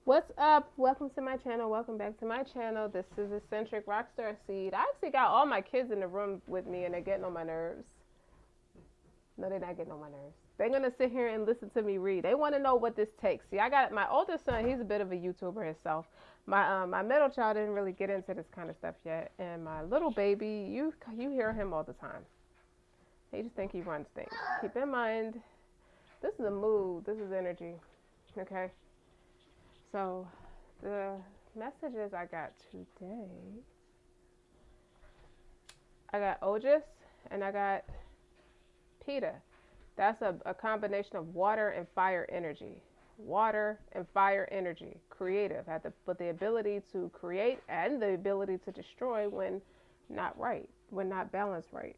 What's up? Welcome to my channel. Welcome back to my channel. This is Eccentric RockStar'Seed. I actually got all my kids in the room with me and they're getting on my nerves. No, they're not getting on my nerves. They're going to sit here and listen to me read. They want to know what this takes. See, I got my oldest son. He's a bit of a YouTuber himself. My middle child didn't really get into this kind of stuff yet. And my little baby, you hear him all the time. He just think he runs things. Keep in mind, this is a mood. This is energy. Okay? So, the messages I got today, I got Ojus and I got Peta. That's a combination of water and fire energy. Water and fire energy. Creative. With the ability to create and the ability to destroy when not right, when not balanced right.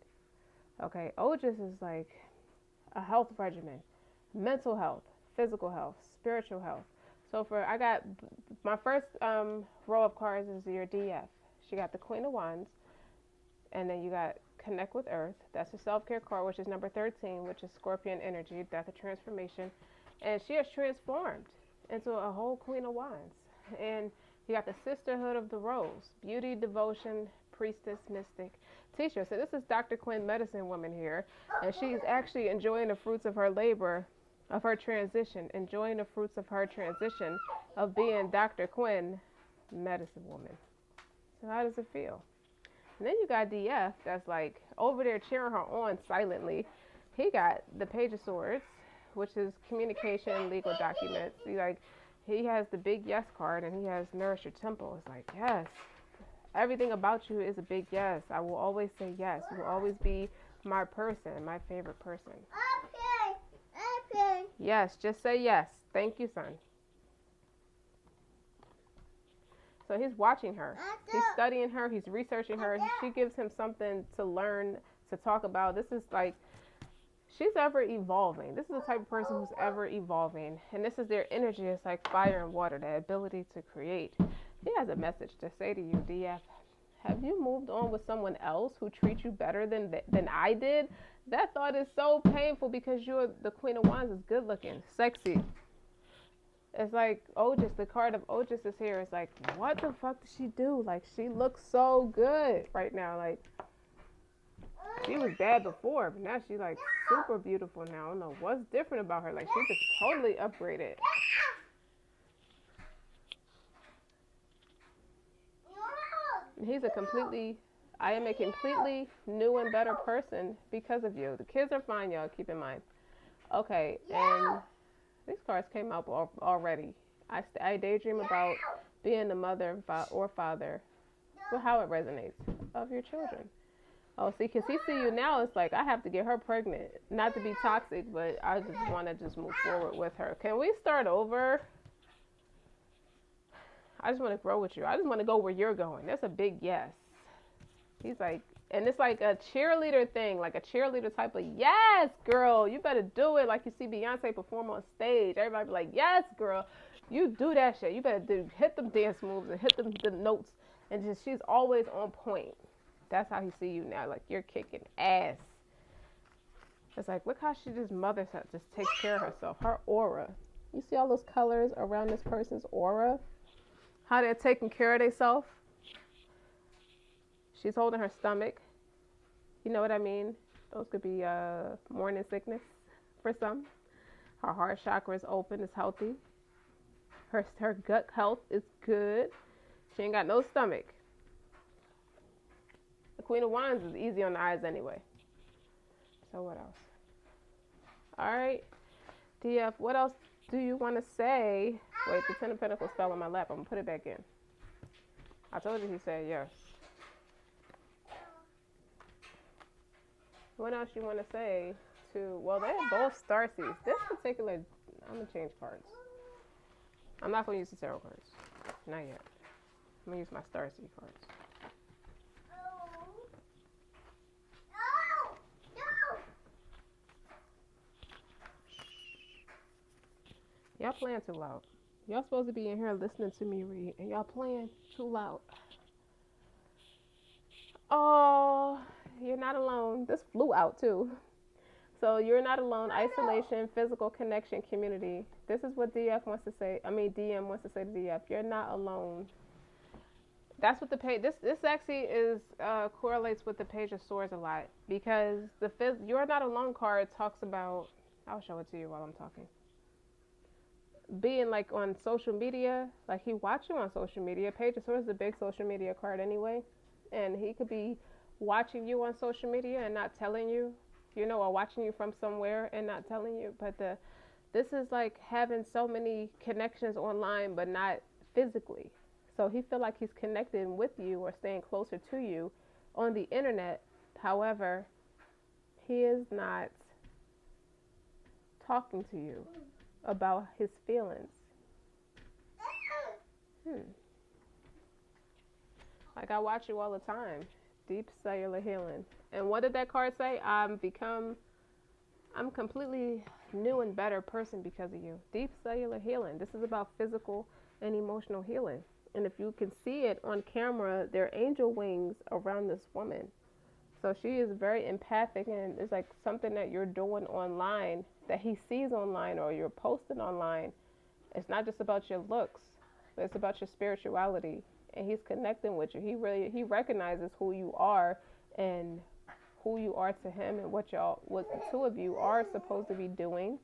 Okay, Ojus is like a health regimen, mental health, physical health, spiritual health. So I got my first row of cards is your DF. She got the Queen of Wands, and then you got Connect with Earth. That's a self-care card, which is number 13, which is Scorpion energy. That's a transformation, and she has transformed into a whole Queen of Wands. And you got the Sisterhood of the Rose, beauty, devotion, priestess, mystic, teacher. So this is Dr. Quinn, medicine woman here, and she's actually enjoying the fruits of her labor. Of her transition, enjoying the fruits of her transition of being Dr. Quinn, medicine woman. So how does it feel? And then you got DF that's like over there cheering her on silently. He got the Page of Swords, which is communication, legal documents. He has the big yes card and he has Nourish Your Temple. It's like, yes, everything about you is a big yes. I will always say yes. You will always be my person, my favorite person. Yes, just say yes. Thank you, son. So he's watching her. He's studying her. He's researching her. She gives him something to learn, to talk about. This is like, she's ever evolving. This is the type of person who's ever evolving. And this is their energy. It's like fire and water, the ability to create. He has a message to say to you, DF. Have you moved on with someone else who treats you better than I did? That thought is so painful because you're the Queen of Wands is good looking, sexy. It's like Ojus, the card of Ojus is here. It's like, what the fuck did she do? Like, she looks so good right now. Like, she was bad before, but now she's like super beautiful now. I don't know what's different about her. Like, she just totally upgraded. I am a completely new and better person because of you. The kids are fine, y'all. Keep in mind. Okay, and these cards came up already. I daydream about being the mother or father, well, how it resonates, of your children. Oh, see, because he see you now, it's like I have to get her pregnant. Not to be toxic, but I just want to just move forward with her. Can we start over? I just want to grow with you. I just want to go where you're going. That's a big yes. He's like, and it's like a cheerleader thing, like a cheerleader type of, yes, girl, you better do it. Like you see Beyonce perform on stage. Everybody be like, yes, girl, you do that shit. You better hit them dance moves and hit the notes. And just, she's always on point. That's how he see you now. Like, you're kicking ass. It's like, look how she just mothers her, just takes care of herself. Her aura. You see all those colors around this person's aura? How they're taking care of themselves. She's holding her stomach. You know what I mean? Those could be morning sickness for some. Her heart chakra is open, is healthy. Her gut health is good. She ain't got no stomach. The Queen of Wands is easy on the eyes anyway. So what else? All right. DF, what else do you want to say? Wait, the Ten of Pentacles fell on my lap. I'm going to put it back in. I told you he said yes. What else you want to say to, well, they're both Starseeds. This particular, I'm going to change cards. I'm not going to use the tarot cards. Not yet. I'm going to use my Starseed cards. Y'all playing too loud. Y'all supposed to be in here listening to me read, and y'all playing too loud. Oh, you're not alone. This flew out too. So you're not alone. Isolation, physical connection, community. This is what DF wants to say. I mean, DM wants to say to DF. You're not alone. That's what the page. This actually is correlates with the Page of Swords a lot, because the "You're Not Alone" card talks about. I'll show it to you while I'm talking. Being like on social media, like he watch you on social media. Page of Swords is a big social media card anyway, and he could be watching you on social media and not telling you, or watching you from somewhere and not telling you. But this is like having so many connections online, but not physically. So he feel like he's connecting with you or staying closer to you on the internet. However, he is not talking to you about his feelings. Like, I watch you all the time. Deep cellular healing. And what did that card say? I'm completely new and better person because of you. Deep cellular healing. This is about physical and emotional healing. And if you can see it on camera, there are angel wings around this woman. So she is very empathic, and it's like something that you're doing online that he sees online or you're posting online. It's not just about your looks, but it's about your spirituality. And he's connecting with you. He recognizes who you are and who you are to him, and what the two of you are supposed to be doing.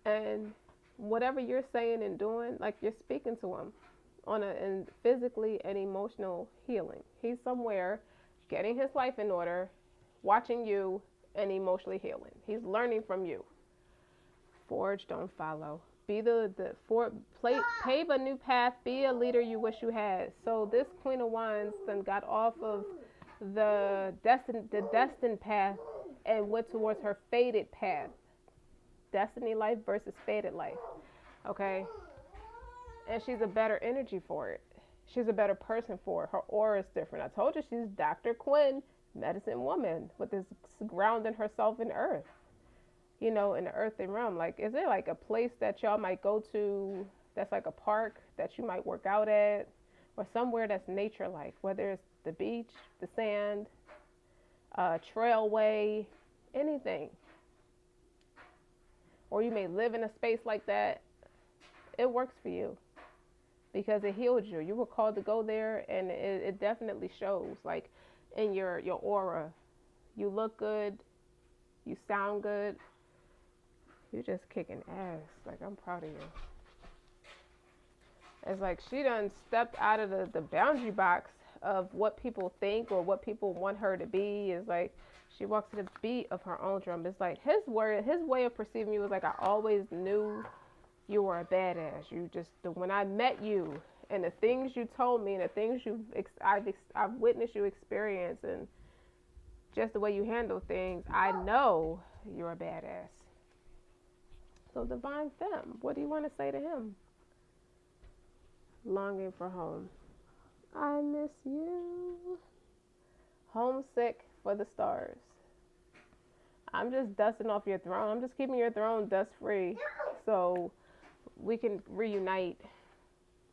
And whatever you're saying and doing, like, you're speaking to him and physically and emotional healing. He's somewhere getting his life in order, watching you, and emotionally healing. He's learning from you. Forge, don't follow. Be pave a new path. Be a leader you wish you had. So this Queen of Wands then got off of the destined path and went towards her fated path. Destiny life versus fated life. Okay? And she's a better energy for it. She's a better person for it. Her aura is different. I told you she's Dr. Quinn, medicine woman, with this grounding herself in earth. In the earthen realm. Like, is there like a place that y'all might go to that's like a park that you might work out at, or somewhere that's nature-like, whether it's the beach, the sand, trailway, anything? Or you may live in a space like that. It works for you because it healed you. You were called to go there, and it definitely shows, like, in your aura. You look good. You sound good. You're just kicking ass. Like, I'm proud of you. It's like she done stepped out of the boundary box of what people think or what people want her to be. It's like she walks to the beat of her own drum. It's like his way of perceiving you was like, I always knew you were a badass. When I met you and the things you told me and the things I've witnessed you experience, and just the way you handle things, I know you're a badass. So Divine Femme, what do you want to say to him? Longing for home. I miss you. Homesick for the stars. I'm just dusting off your throne. I'm just keeping your throne dust free so we can reunite.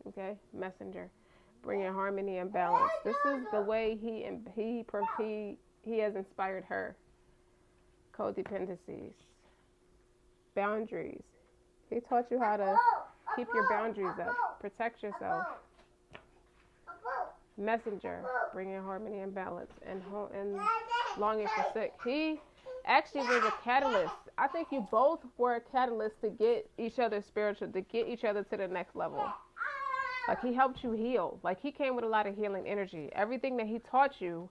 Okay? Messenger. Bringing harmony and balance. This is the way he has inspired her. Codependencies. Boundaries. He taught you how to keep your boundaries up. Protect yourself. Messenger. Bringing harmony and balance. And longing for sick. He actually was a catalyst. I think you both were a catalyst to get each other spiritual, to get each other to the next level. Like, he helped you heal. Like, he came with a lot of healing energy. Everything that he taught you,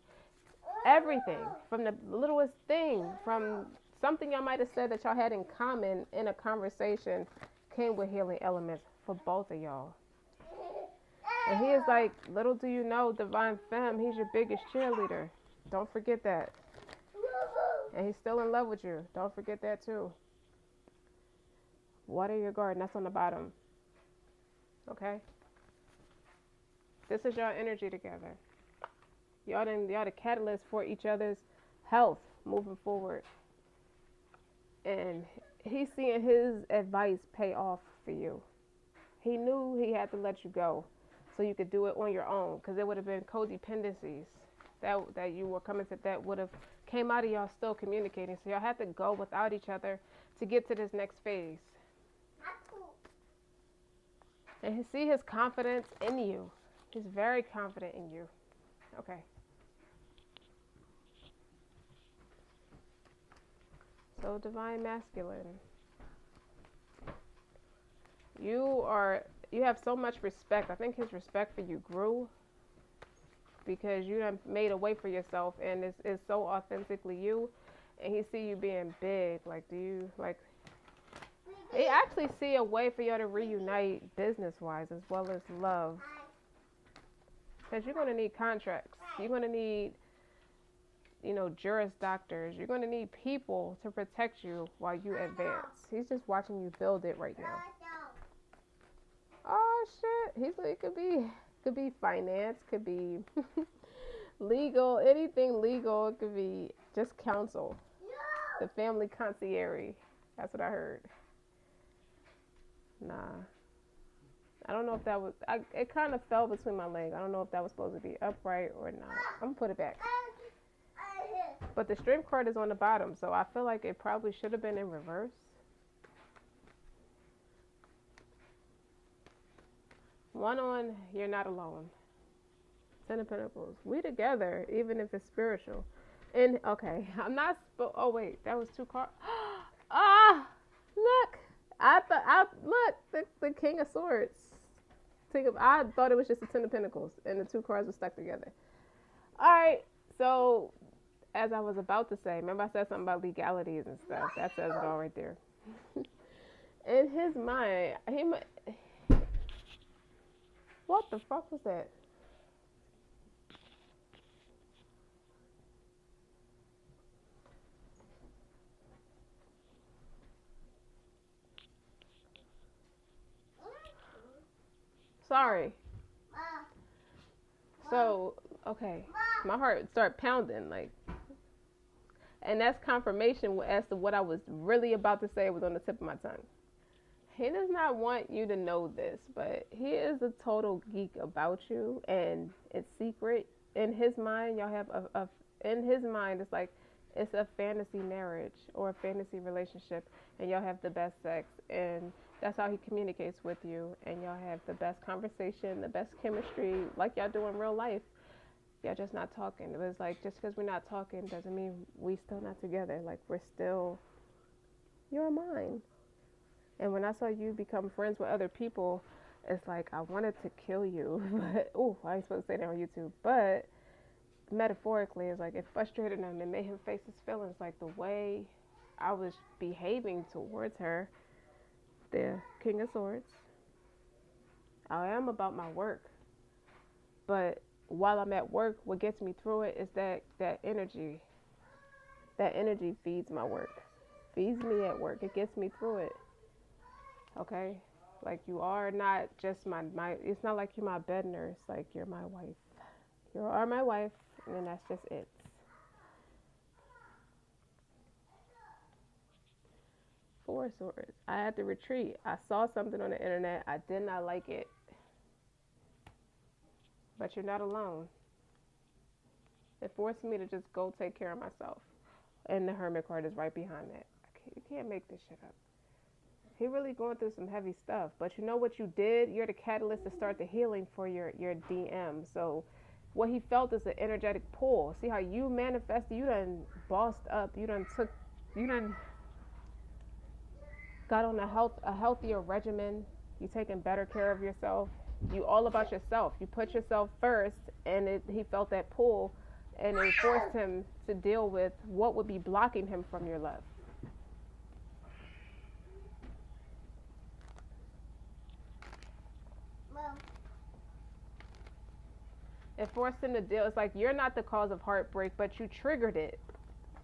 everything, from the littlest thing, from something y'all might have said that y'all had in common in a conversation, came with healing elements for both of y'all. And he is like, little do you know, Divine Femme, he's your biggest cheerleader. Don't forget that. And he's still in love with you. Don't forget that too. Water your garden. That's on the bottom. Okay? This is your energy together. Y'all the catalyst for each other's health moving forward. And he's seeing his advice pay off for you. He knew he had to let you go so you could do it on your own, because it would have been codependencies that you were coming to, that would have came out of y'all still communicating. So y'all had to go without each other to get to this next phase. And see his confidence in you. He's very confident in you. Okay. So divine masculine. You have so much respect. I think his respect for you grew because you done made a way for yourself, and it's so authentically you. And he see you being big. Like, do you like? They actually see a way for you to reunite business-wise as well as love. Because you're going to need contracts. You're going to need, juris doctors. You're going to need people to protect you while you advance. He's just watching you build it right now. Oh, shit. It could be finance, could be legal, anything legal. It could be just counsel. The family concierge. That's what I heard. Nah. I don't know if that was... it kind of fell between my legs. I don't know if that was supposed to be upright or not. I'm going to put it back. But the strength card is on the bottom, so I feel like it probably should have been in reverse. One on, you're not alone. 10 of Pentacles. We together, even if it's spiritual. And, okay, I'm not... oh, wait, that was 2 cards. Ah! Look! Look, the King of Swords. I thought it was just the 10 of Pentacles, and the 2 cards were stuck together. All right, so as I was about to say, remember I said something about legalities and stuff. That says it all right there. In his mind, what the fuck was that? Sorry. So, okay. My heart started pounding, like. And that's confirmation as to what I was really about to say was on the tip of my tongue. He does not want you to know this, but he is a total geek about you, and it's secret. In his mind, y'all have in his mind, it's like it's a fantasy marriage or a fantasy relationship, and y'all have the best sex, and that's how he communicates with you, and y'all have the best conversation, the best chemistry, like y'all do in real life. Y'all just not talking. It was like, just because we're not talking doesn't mean we still not together. Like, you're mine. And when I saw you become friends with other people, it's like I wanted to kill you. But, I ain't supposed to say that on YouTube. But metaphorically, it's like it frustrated him and made him face his feelings. Like the way I was behaving towards her. The King of Swords. I am about my work. But while I'm at work, what gets me through it is that energy. That energy feeds my work. Feeds me at work. It gets me through it. Okay? Like, you are not just my it's not like you're my bed nurse. Like, you're my wife. You are my wife, and that's just it. Four Swords. I had to retreat. I saw something on the internet. I did not like it. But you're not alone. It forced me to just go take care of myself. And the Hermit card is right behind that. You can't make this shit up. He really going through some heavy stuff. But you know what you did? You're the catalyst to start the healing for your DM. So what he felt is an energetic pull. See how you manifested? You done bossed up. You done got on a healthier regimen. You taking better care of yourself. You all about yourself. You put yourself first, and he felt that pull, and it forced him to deal with what would be blocking him from your love. It forced him to deal. It's like you're not the cause of heartbreak, but you triggered it,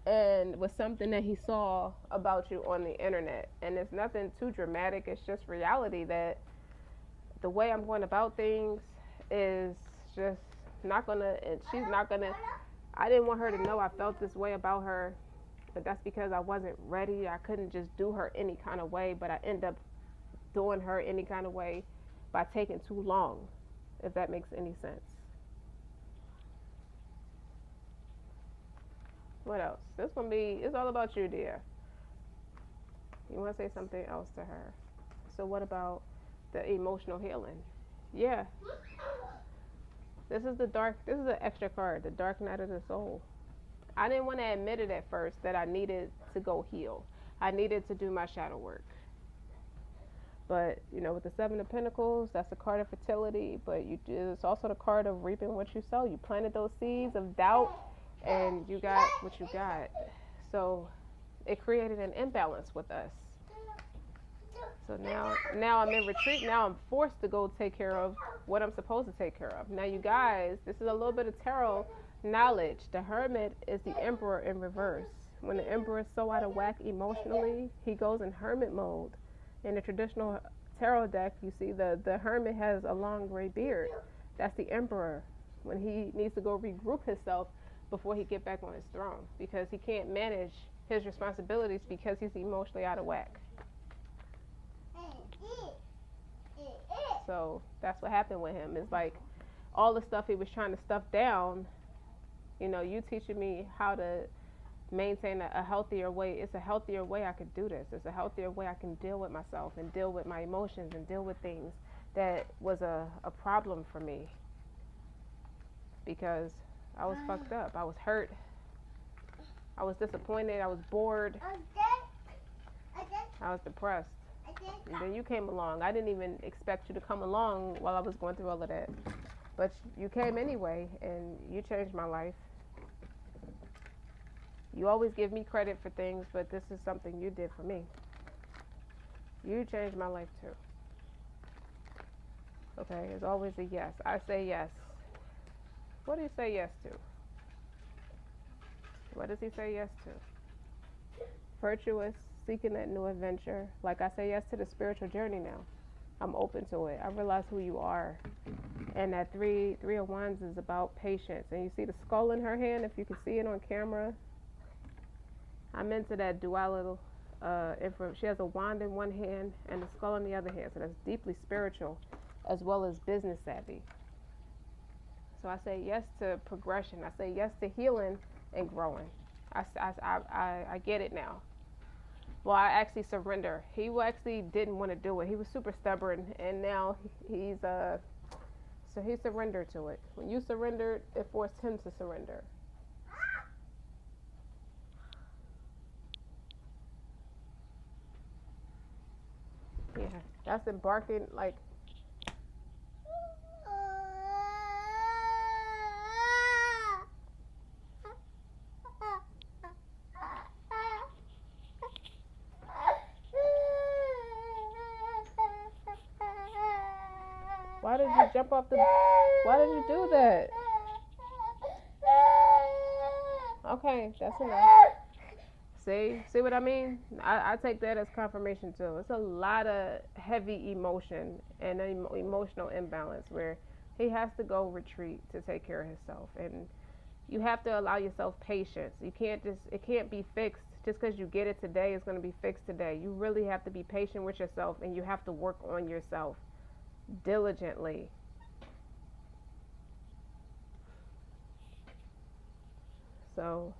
and was something that he saw about you on the internet. And it's nothing too dramatic. It's just reality that the way I'm going about things is just not gonna, and she's not gonna. I didn't want her to know I felt this way about her, but that's because I wasn't ready. I couldn't just do her any kind of way, but I end up doing her any kind of way by taking too long. if that makes any sense. What else? It's all about you, dear. You want to say something else to her. So what about the emotional healing? Yeah. This is an extra card, the dark night of the soul. I didn't want to admit it at first that I needed to go heal. I needed to do my shadow work. But, with the Seven of Pentacles, that's a card of fertility, but it's also the card of reaping what you sow. You planted those seeds of doubt and you got what you got. So it created an imbalance with us. So now I'm in retreat. Now I'm forced to go take care of what I'm supposed to take care of. Now, you guys, this is a little bit of tarot knowledge. The Hermit is the Emperor in reverse. When the Emperor is so out of whack emotionally, he goes in Hermit mode. In the traditional tarot deck, you see the Hermit has a long gray beard. That's the Emperor when he needs to go regroup himself before he get back on his throne, because he can't manage his responsibilities because he's emotionally out of whack. So that's what happened with him. It's like all the stuff he was trying to stuff down, you teaching me how to maintain a healthier way. It's a healthier way I could do this. It's a healthier way I can deal with myself and deal with my emotions and deal with things that was a problem for me, because I was fucked up. I was hurt. I was disappointed. I was bored. I was depressed. And then you came along. I didn't even expect you to come along while I was going through all of that. But you came anyway, and you changed my life. You always give me credit for things, but this is something you did for me. You changed my life too. Okay, it's always a yes. I say yes. What do you say yes to? What does he say yes to? Virtuous, seeking that new adventure. Like I say yes to the spiritual journey now. I'm open to it. I realize who you are. And that three of Wands is about patience. And you see the skull in her hand, if you can see it on camera. I'm into that duality. She has a wand in one hand and a skull in the other hand. So that's deeply spiritual as well as business savvy. So I say yes to progression. I say yes to healing and growing. I get it now. Well, I actually surrender. He actually didn't want to do it. He was super stubborn, and now he surrendered to it. When you surrendered, it forced him to surrender. Yeah, that's embarking, like, why did you jump off why did you do that? Okay, that's enough. See what I mean? I take that as confirmation too. It's a lot of heavy emotion and emotional imbalance where he has to go retreat to take care of himself, and you have to allow yourself patience. It can't be fixed just because you get it today. It's going to be fixed today. You really have to be patient with yourself, and you have to work on yourself diligently. So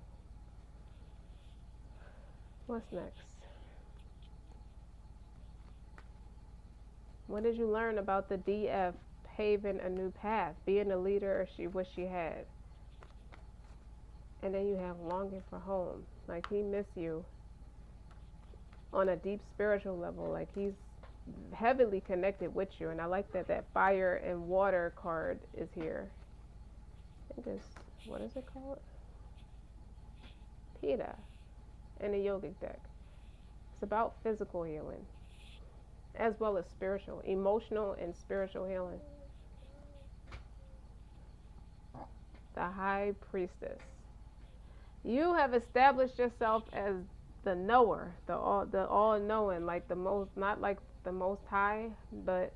what's next? What did you learn about the DF paving a new path, being the leader she wished she had? And then you have longing for home. Like he miss you on a deep spiritual level. Like he's heavily connected with you. And I like that fire and water card is here. I think it's, what is it called? PETA in the yogic deck. It's about physical healing as well as spiritual, emotional and spiritual healing. The High Priestess. You have established yourself as the knower, the all-knowing, like the most, not like the Most High, but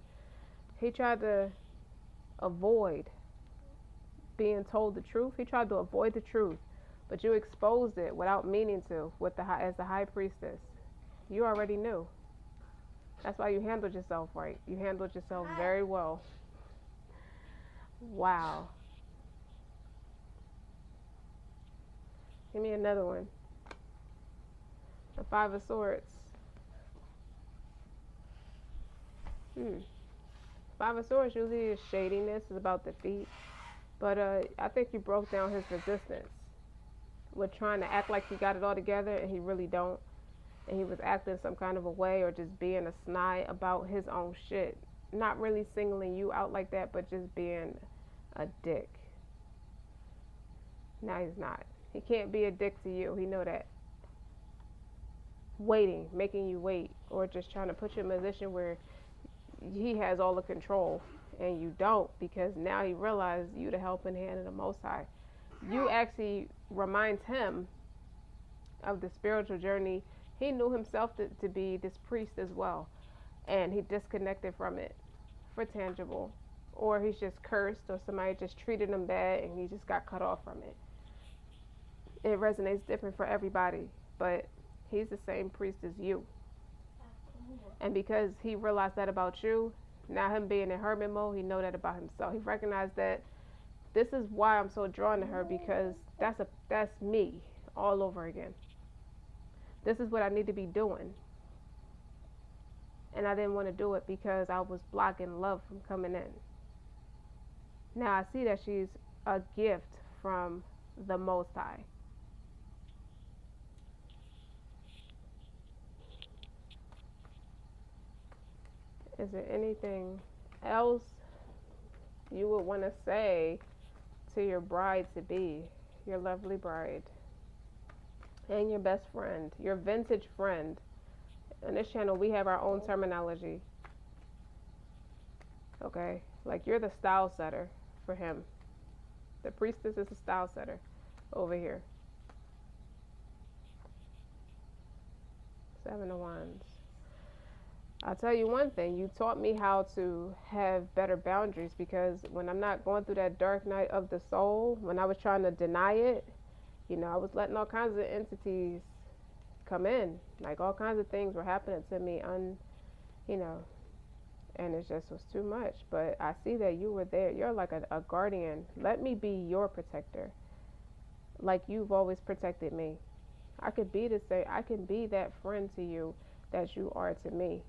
he tried to avoid being told the truth. He tried to avoid the truth, but you exposed it without meaning to, as the High Priestess. You already knew. That's why you handled yourself right. You handled yourself very well. Wow. Give me another one. The Five of Swords. Five of Swords usually is shadiness, is about defeat. But I think you broke down his resistance with trying to act like he got it all together and he really don't. And he was acting some kind of a way or just being a snide about his own shit. Not really singling you out like that, but just being a dick. Now he's not. He can't be a dick to you. He know that. Waiting, making you wait, or just trying to put you in a position where he has all the control and you don't, because now he realized you the helping hand of the Most High. You actually remind him of the spiritual journey. He knew himself to be this priest as well, and he disconnected from it for tangible, or he's just cursed, or somebody just treated him bad and he just got cut off from it. It resonates different for everybody, but he's the same priest as you. And because he realized that about you, now him being in hermit mode, he know that about himself. He recognized that this is why I'm so drawn to her, because that's me all over again. This is what I need to be doing. And I didn't want to do it because I was blocking love from coming in. Now I see that she's a gift from the Most High. Is there anything else you would want to say to your bride-to-be, your lovely bride, and your best friend, your vintage friend? On this channel, we have our own terminology. Okay? Like, you're the style setter for him. The priestess is the style setter over here. Seven of Wands. I'll tell you one thing, you taught me how to have better boundaries, because when I'm not going through that dark night of the soul, when I was trying to deny it, I was letting all kinds of entities come in. Like, all kinds of things were happening to me, and it just was too much. But I see that you were there. You're like a guardian. Let me be your protector, like you've always protected me. I can be that friend to you that you are to me.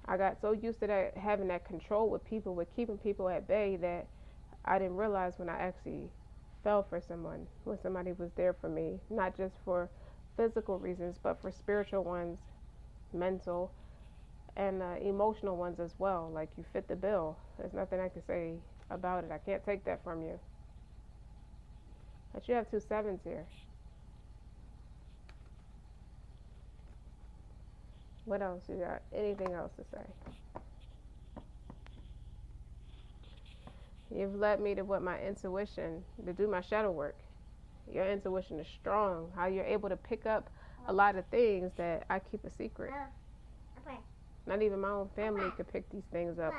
I got so used to that, having that control with people, with keeping people at bay, that I didn't realize when I actually fell for someone, when somebody was there for me, not just for physical reasons, but for spiritual ones, mental, and emotional ones as well. Like, you fit the bill. There's nothing I can say about it. I can't take that from you. But you have 2 sevens here. What else you got? Anything else to say? You've led me to my intuition, to do my shadow work. Your intuition is strong. How you're able to pick up a lot of things that I keep a secret. Not even my own family could pick these things up.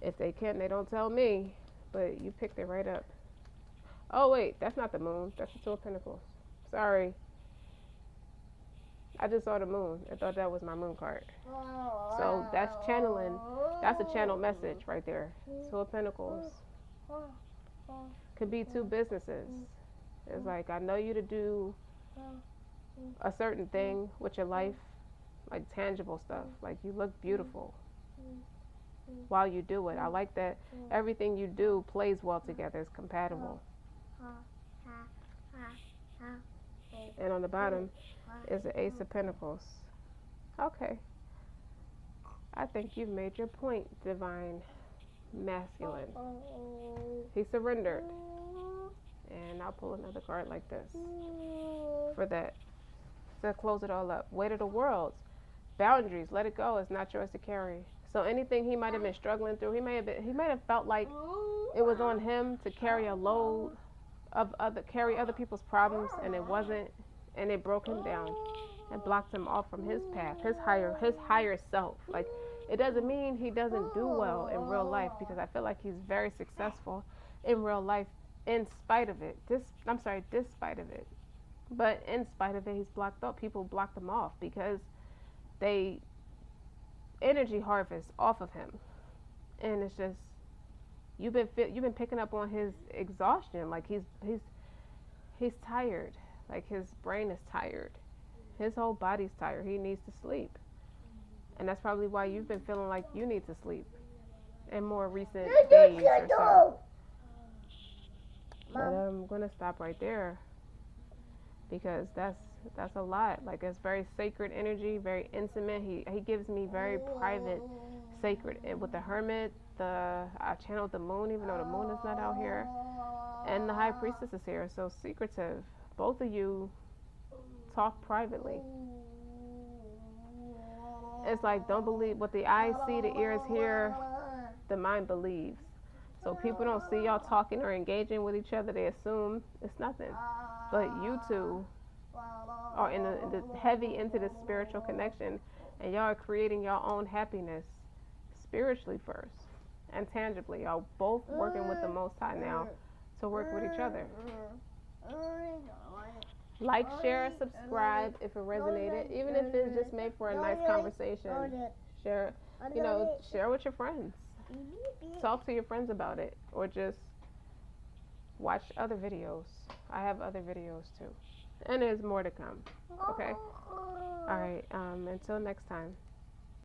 If they can, they don't tell me. But you picked it right up. Oh, wait, that's not the moon. That's the 2 of Pentacles. Sorry. I just saw the moon. I thought that was my moon card. So that's channeling. That's a channel message right there. 2 of Pentacles. Could be 2 businesses. It's like, I know you to do a certain thing with your life, like tangible stuff. Like, you look beautiful while you do it. I like that everything you do plays well together. It's compatible. And on the bottom is the Ace of Pentacles. Okay. I think you've made your point, Divine Masculine. He surrendered. And I'll pull another card like this for that, to close it all up. Weight of the world. Boundaries. Let it go. It's not yours to carry. So anything he might have been struggling through, he might have felt like it was on him to carry a load of carry other people's problems, and it wasn't, and it broke him down and blocked him off from his path, his higher self. Like, it doesn't mean he doesn't do well in real life, because I feel like he's very successful in real life in spite of it. Despite of it. But in spite of it, he's blocked up. People blocked him off because they energy harvest off of him. And it's just You've been picking up on his exhaustion. Like he's tired. Like his brain is tired. His whole body's tired. He needs to sleep. And that's probably why you've been feeling like you need to sleep in more recent days or so. But I'm gonna stop right there because that's a lot. Like it's very sacred energy, very intimate. He gives me very private, sacred. And with the hermit, I channeled the moon, even though the moon is not out here, and the high priestess is here. So secretive. Both of you talk privately. It's like don't believe what the eyes see, the ears hear, the mind believes. So people don't see y'all talking or engaging with each other. They assume it's nothing. But you two are in the heavy into the spiritual connection, and y'all are creating your own happiness spiritually first and tangibly. Y'all both working with the Most High now to work with each other. Like, share, subscribe if it resonated, even if it's just made for a nice conversation. Share, share with your friends. Talk to your friends about it, or just watch other videos. I have other videos too, and there's more to come. Okay. All right. Until next time.